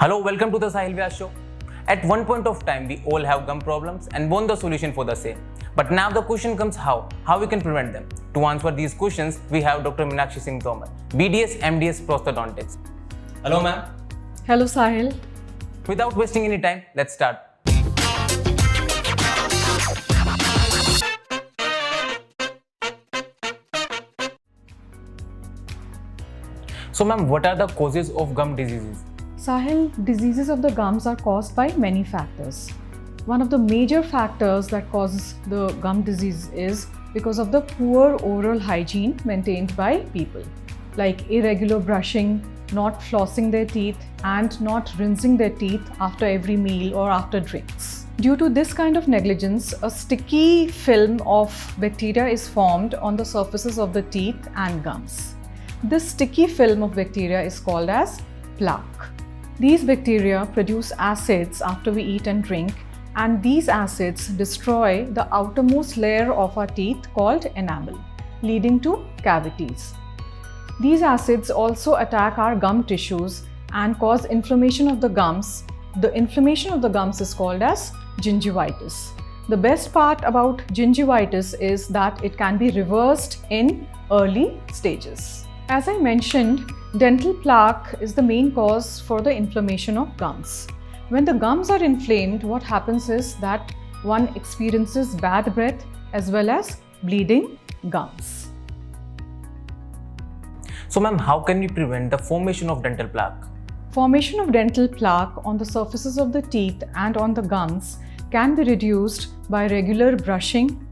Hello, welcome to the Sahil Vyas Show. At one point of time, we all have gum problems and want the solution for the same. But now the question comes how? How we can prevent them? To answer these questions, we have Dr. Meenakshi Singh Tomar, BDS MDS prosthodontist. Hello, ma'am. Hello, Sahil. Without wasting any time, let's start. So, ma'am, what are the causes of gum diseases? Sahil, diseases of the gums are caused by many factors. One of the major factors that causes the gum disease is because of the poor oral hygiene maintained by people, like irregular brushing, not flossing their teeth, and not rinsing their teeth after every meal or after drinks. Due to this kind of negligence, a sticky film of bacteria is formed on the surfaces of the teeth and gums. This sticky film of bacteria is called as plaque. These bacteria produce acids after we eat and drink, and these acids destroy the outermost layer of our teeth called enamel, leading to cavities. These acids also attack our gum tissues and cause inflammation of the gums. The inflammation of the gums is called as gingivitis. The best part about gingivitis is that it can be reversed in early stages. As I mentioned, dental plaque is the main cause for the inflammation of gums. When the gums are inflamed, what happens is that one experiences bad breath as well as bleeding gums. So, ma'am, how can we prevent the formation of dental plaque? Formation of dental plaque on the surfaces of the teeth and on the gums can be reduced by regular brushing,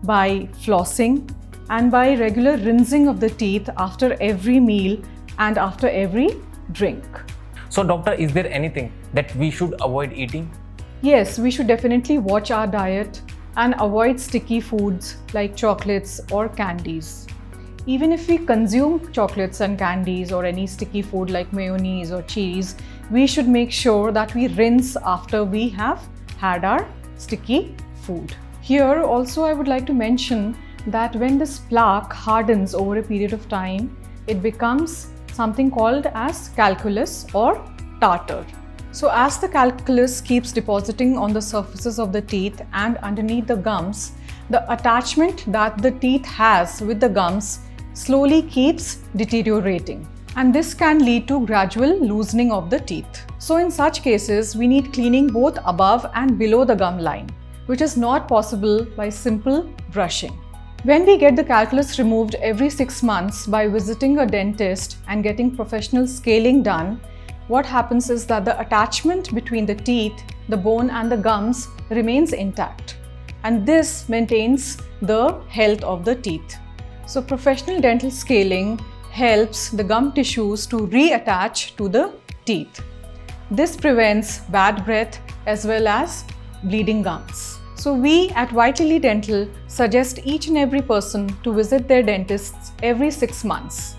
by flossing, and by regular rinsing of the teeth after every meal and after every drink. So, doctor, is there anything that we should avoid eating? Yes, we should definitely watch our diet and avoid sticky foods like chocolates or candies. Even if we consume chocolates and candies or any sticky food like mayonnaise or cheese, we should make sure that we rinse after we have had our sticky food. Here also I would like to mention that when this plaque hardens over a period of time, it becomes something called as calculus or tartar. So as the calculus keeps depositing on the surfaces of the teeth and underneath the gums, the attachment that the teeth has with the gums slowly keeps deteriorating. And this can lead to gradual loosening of the teeth. So in such cases, we need cleaning both above and below the gum line, which is not possible by simple brushing. When we get the calculus removed every 6 months by visiting a dentist and getting professional scaling done, what happens is that the attachment between the teeth, the bone and the gums remains intact. And this maintains the health of the teeth. So professional dental scaling helps the gum tissues to reattach to the teeth. This prevents bad breath as well as bleeding gums. So we at Vitally Dental suggest each and every person to visit their dentists every 6 months.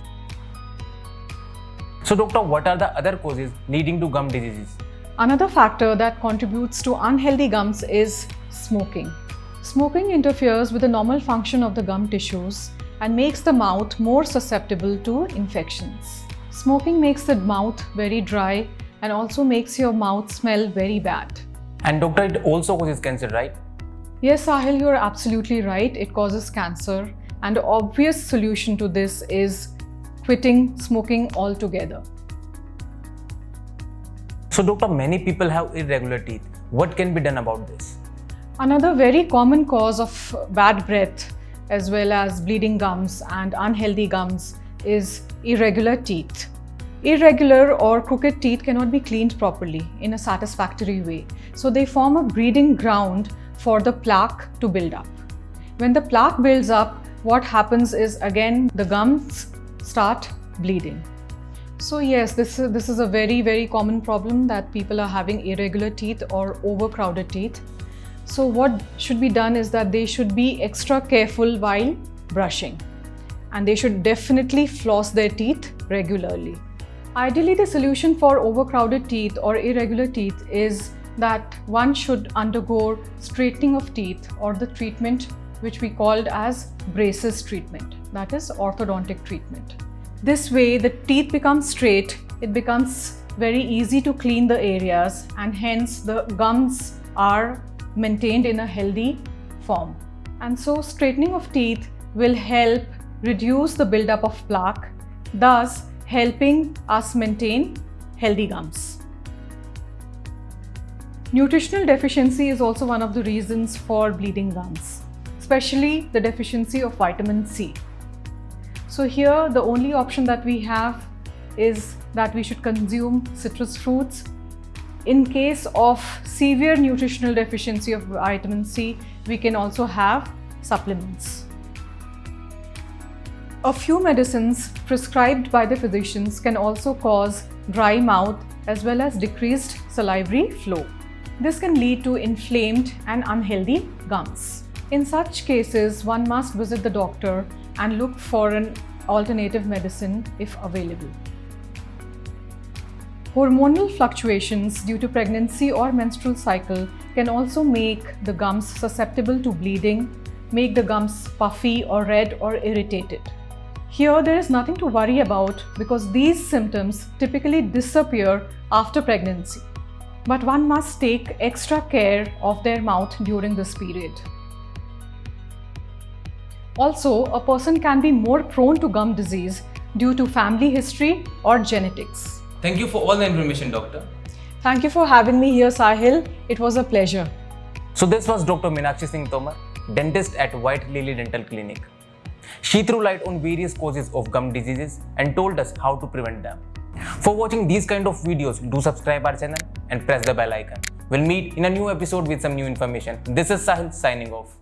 So, doctor, what are the other causes leading to gum diseases? Another factor that contributes to unhealthy gums is smoking. Smoking interferes with the normal function of the gum tissues and makes the mouth more susceptible to infections. Smoking makes the mouth very dry and also makes your mouth smell very bad. And doctor, it also causes cancer, right? Yes, Sahil, you're absolutely right. It causes cancer, and the obvious solution to this is quitting smoking altogether. So, doctor, many people have irregular teeth. What can be done about this? Another very common cause of bad breath as well as bleeding gums and unhealthy gums is irregular teeth. Irregular or crooked teeth cannot be cleaned properly in a satisfactory way. So they form a breeding ground for the plaque to build up. When the plaque builds up, what happens is again the gums start bleeding. So yes, this is a very common problem that people are having irregular teeth or overcrowded teeth. So what should be done is that they should be extra careful while brushing, and they should definitely floss their teeth regularly. Ideally, the solution for overcrowded teeth or irregular teeth is that one should undergo straightening of teeth or the treatment which we called as braces treatment, that is orthodontic treatment. This way the teeth become straight, it becomes very easy to clean the areas, and hence the gums are maintained in a healthy form. And so straightening of teeth will help reduce the buildup of plaque, thus helping us maintain healthy gums. Nutritional deficiency is also one of the reasons for bleeding gums, especially the deficiency of vitamin C. So here the only option that we have is that we should consume citrus fruits. In case of severe nutritional deficiency of vitamin C, we can also have supplements. A few medicines prescribed by the physicians can also cause dry mouth as well as decreased salivary flow. This can lead to inflamed and unhealthy gums. In such cases, one must visit the doctor and look for an alternative medicine if available. Hormonal fluctuations due to pregnancy or menstrual cycle can also make the gums susceptible to bleeding, make the gums puffy or red or irritated. Here there is nothing to worry about because these symptoms typically disappear after pregnancy. But one must take extra care of their mouth during this period. Also, a person can be more prone to gum disease due to family history or genetics. Thank you for all the information, doctor. Thank you for having me here, Sahil. It was a pleasure. So this was Dr. Meenakshi Singh Tomar, dentist at White Lily Dental Clinic. She threw light on various causes of gum diseases and told us how to prevent them. For watching these kind of videos, do subscribe our channel and press the bell icon. We'll meet in a new episode with some new information. This is Sahil signing off.